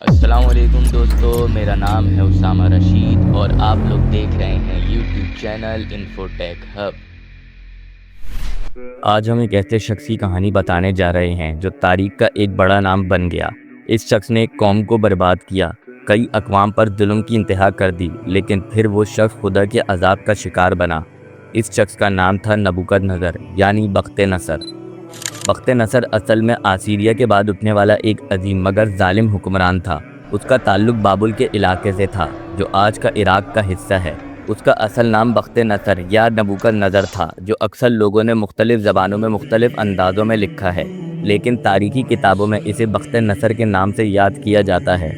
अस्सलाम वालेकुम दोस्तों, मेरा नाम है उसामा रशीद और आप लोग देख रहे हैं यूट्यूब चैनल इन्फोटेक हब। आज हम एक ऐसे शख्स की कहानी बताने जा रहे हैं जो तारीख का एक बड़ा नाम बन गया। इस शख्स ने एक कौम को बर्बाद किया, कई अक़वाम पर जुल्म की इंतहा कर दी, लेकिन फिर वो शख्स खुदा के अजाब का शिकार बना। इस शख्स का नाम था नबूकदनज़र यानी बख्ते नसर। बख्ते नसर असल में आसीरिया के बाद उठने वाला एक अजीम मगर जालिम हुक्मरान था। उसका ताल्लुक बाबुल के इलाके से था जो आज का इराक का हिस्सा है। उसका असल नाम बख्ते नसर या नबूकदनज़र था, जो अक्सर लोगों ने मुख्तलिफ ज़बानों में मुख्तलिफ अंदाज़ों में लिखा है, लेकिन तारीख़ी किताबों में इसे बख्ते नसर के नाम से याद किया जाता है।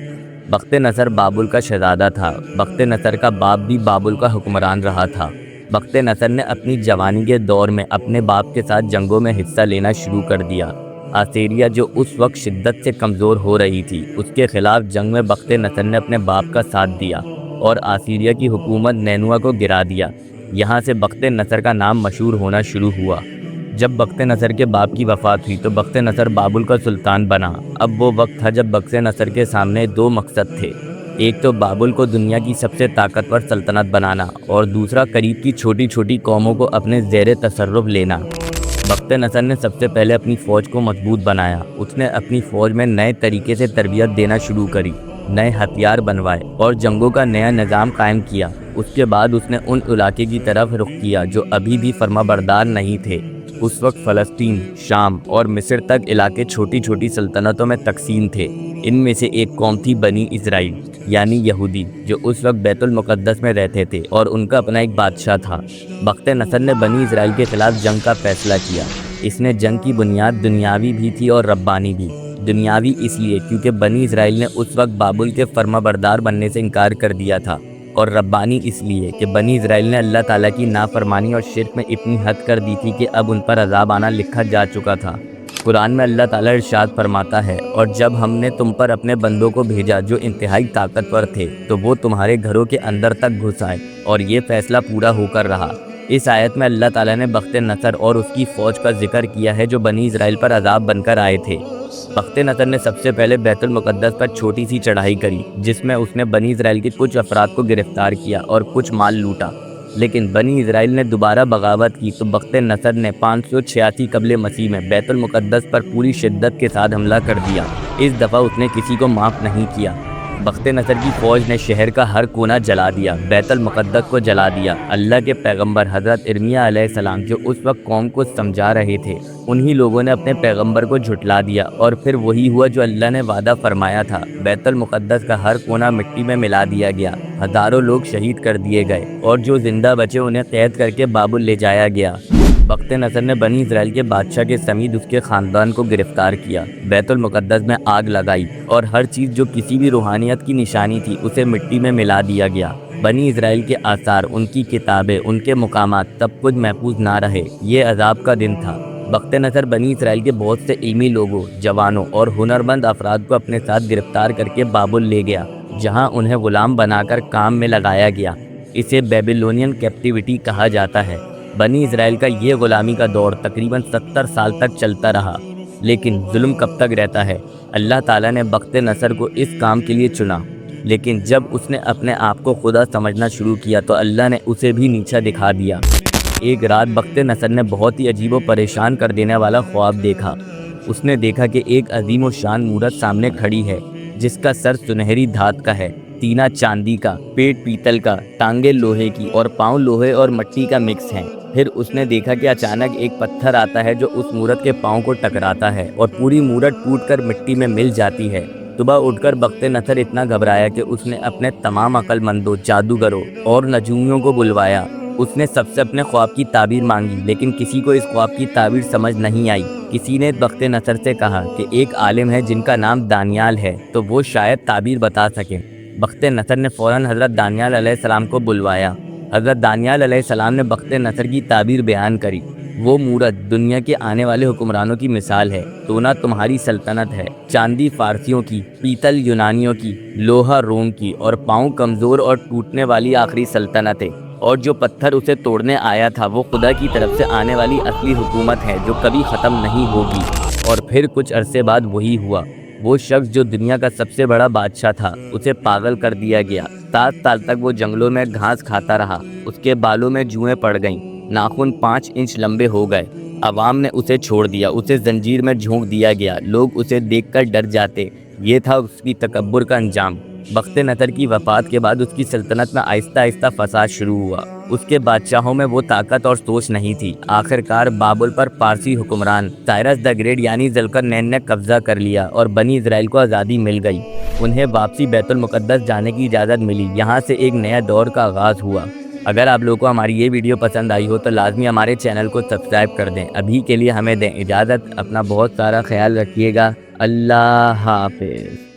बख्ते नसर बाबुल का शहज़ादा था। बख्ते नसर का बाप भी बाबुल का हुक्मरान रहा था। बख्ते नसर ने अपनी जवानी के दौर में अपने बाप के साथ जंगों में हिस्सा लेना शुरू कर दिया। आसीरिया जो उस वक्त शिद्दत से कमज़ोर हो रही थी, उसके खिलाफ जंग में बख्ते नसर ने अपने बाप का साथ दिया और आसीरिया की हुकूमत नैनुआ को गिरा दिया। यहाँ से बख्ते नसर का नाम मशहूर होना शुरू हुआ। जब बख्ते नसर के बाप की वफ़ात हुई तो बख्ते नसर बाबुल का सुल्तान बना। अब वो वक्त था जब बख्ते नसर के सामने दो मकसद थे, एक तो बाबुल को दुनिया की सबसे ताकतवर सल्तनत बनाना और दूसरा करीब की छोटी छोटी कौमों को अपने ज़ेरे तसर्रुफ़ लेना। बख्ते नसर ने सबसे पहले अपनी फ़ौज को मजबूत बनाया। उसने अपनी फ़ौज में नए तरीके से तरबियत देना शुरू करी, नए हथियार बनवाए और जंगों का नया निज़ाम कायम किया। उसके बाद उसने उन इलाके की तरफ रुख किया जो अभी भी फरमाबरदार नहीं थे। उस वक्त फ़लस्तीन, शाम और मिस्र तक इलाके छोटी छोटी सल्तनतों में तकसीम थे। इनमें से एक कौम थी बनी इज़राइल यानी यहूदी, जो उस वक्त बैतुल मुक़द्दस में रहते थे और उनका अपना एक बादशाह था। बख्ते नसर ने बनी इज़राइल के ख़िलाफ़ जंग का फ़ैसला किया। इसने जंग की बुनियाद दुनियावी भी थी और रब्बानी भी। दुनियावी इसलिए क्योंकि बनी इज़राइल ने उस वक्त बाबुल के फरमाबरदार बनने से इनकार कर दिया था, और रब्बानी इसलिए कि बनी इज़राइल ने अल्लाह ताला की नाफरमानी और शिर्क में इतनी हद कर दी थी कि अब उन पर अजाब आना लिखा जा चुका था। कुरान में अल्लाह ताला इरशाद फरमाता है, और जब हमने तुम पर अपने बंदों को भेजा जो इंतहाई ताकतवर थे, तो वो तुम्हारे घरों के अंदर तक घुस आए और ये फ़ैसला पूरा होकर रहा। इस आयत में अल्लाह ताला ने बख्ते नसर और उसकी फ़ौज का जिक्र किया है जो बनी इज़राइल पर अजाब बनकर आए थे। बख्ते नसर ने सबसे पहले बैतुल मुक़द्दस पर छोटी सी चढ़ाई करी, जिसमें उसने बनी इज़राइल के कुछ अफराद को गिरफ्तार किया और कुछ माल लूटा। लेकिन बनी इज़राइल ने दोबारा बगावत की तो बख्ते नसर ने 586 कबले मसीह में बैतुल मुक़द्दस पर पूरी शिद्दत के साथ हमला कर दिया। इस दफ़ा उसने किसी को माफ़ नहीं किया। बख्ते नसर की फ़ौज ने शहर का हर कोना जला दिया, बैतुल मुक़द्दस को जला दिया। अल्लाह के पैगंबर हज़रत इर्मिया अलैहिस्सलाम जो उस वक्त कौम को समझा रहे थे, उन्हीं लोगों ने अपने पैगंबर को झुटला दिया और फिर वही हुआ जो अल्लाह ने वादा फरमाया था। बैतुल मुक़द्दस का हर कोना मिट्टी में मिला दिया गया। हज़ारों लोग शहीद कर दिए गए और जो जिंदा बचे उन्हें कैद करके बाबुल ले जाया गया। बख्ते नसर ने बनी इज़राइल के बादशाह के समेत उसके ख़ानदान को गिरफ्तार किया, बैतुल मुक़द्दस में आग लगाई और हर चीज़ जो किसी भी रूहानियत की निशानी थी उसे मिट्टी में मिला दिया गया। बनी इज़राइल के आसार, उनकी किताबें, उनके मुकामात सब कुछ महफूज ना रहे। ये अजाब का दिन था। बख्ते नसर बनी इज़राइल के बहुत से इल्मी लोगों, जवानों और हुनरमंद अफराद को अपने साथ गिरफ्तार करके बाबुल ले गया, जहाँ उन्हें ग़ुलाम बनाकर काम में लगाया गया। इसे बेबीलोनियन कैप्टिविटी कहा जाता है। बनी इज़राइल का ये ग़ुलामी का दौर तकरीबन 70 साल तक चलता रहा। लेकिन जुल्म कब तक रहता है? अल्लाह ताला ने बख्ते नसर को इस काम के लिए चुना, लेकिन जब उसने अपने आप को खुदा समझना शुरू किया तो अल्लाह ने उसे भी नीचा दिखा दिया। एक रात बख्ते नसर ने बहुत ही अजीब व परेशान कर देने वाला ख्वाब देखा। उसने देखा कि एक अजीम व शान मूरत सामने खड़ी है, जिसका सर सुनहरी धात का है, सीना चांदी का, पेट पीतल का, टांगे लोहे की और पाँव लोहे और मिट्टी का मिक्स हैं। फिर उसने देखा कि अचानक एक पत्थर आता है जो उस मूरत के पाँव को टकराता है और पूरी मूरत टूटकर मिट्टी में मिल जाती है। सुबह उठकर बख्ते नसर इतना घबराया कि उसने अपने तमाम अक्लमंदों, जादूगरों और नजूमियों को बुलवाया। उसने सबसे अपने ख्वाब की ताबीर मांगी, लेकिन किसी को इस ख्वाब की ताबीर समझ नहीं आई। किसी ने बख्ते नसर से कहा कि एक आलिम है जिनका नाम दानियाल है, तो वो शायद ताबीर बता सके। बख्ते नसर ने फ़ौरन हज़रत दानियाल अलैहिस्सलाम को बुलवाया। हज़रत दानियाल अलैहिस्सलाम ने बख्ते नसर की ताबीर बयान करी। वो मूरत दुनिया के आने वाले हुक्मरानों की मिसाल है। सोना तुम्हारी सल्तनत है, चांदी फारसियों की, पीतल यूनानियों की, लोहा रोम की और पाँव कमज़ोर और टूटने वाली आखिरी सल्तनत है। और जो पत्थर उसे तोड़ने आया था वो खुदा की तरफ से आने वाली असली हुकूमत है जो कभी ख़त्म नहीं होगी। और फिर कुछ अरसे बाद वही हुआ। وہ شخص جو دنیا کا سب سے بڑا بادشاہ تھا اسے پاگل کر دیا گیا۔ 7 سال تک وہ جنگلوں میں گھاس کھاتا رہا، اس کے بالوں میں جوئیں پڑ گئیں، ناخن 5 انچ لمبے ہو گئے۔ عوام نے اسے چھوڑ دیا، اسے زنجیر میں جھونک دیا گیا، لوگ اسے دیکھ کر ڈر جاتے۔ یہ تھا اس کی تکبر کا انجام۔ بخت نصر کی وفات کے بعد اس کی سلطنت میں آہستہ آہستہ فساد شروع ہوا۔ اس کے بادشاہوں میں وہ طاقت اور سوچ نہیں تھی۔ آخرکار بابل پر پارسی حکمران سائرس دا گریٹ یعنی ذوالقرنین نے قبضہ کر لیا اور بنی اسرائیل کو آزادی مل گئی۔ انہیں واپسی بیت المقدس جانے کی اجازت ملی۔ یہاں سے ایک نیا دور کا آغاز ہوا۔ اگر آپ لوگوں کو ہماری یہ ویڈیو پسند آئی ہو تو لازمی ہمارے چینل کو سبسکرائب کر دیں۔ ابھی کے لیے ہمیں دیں اجازت، اپنا بہت سارا خیال رکھیے گا۔ اللہ حافظ۔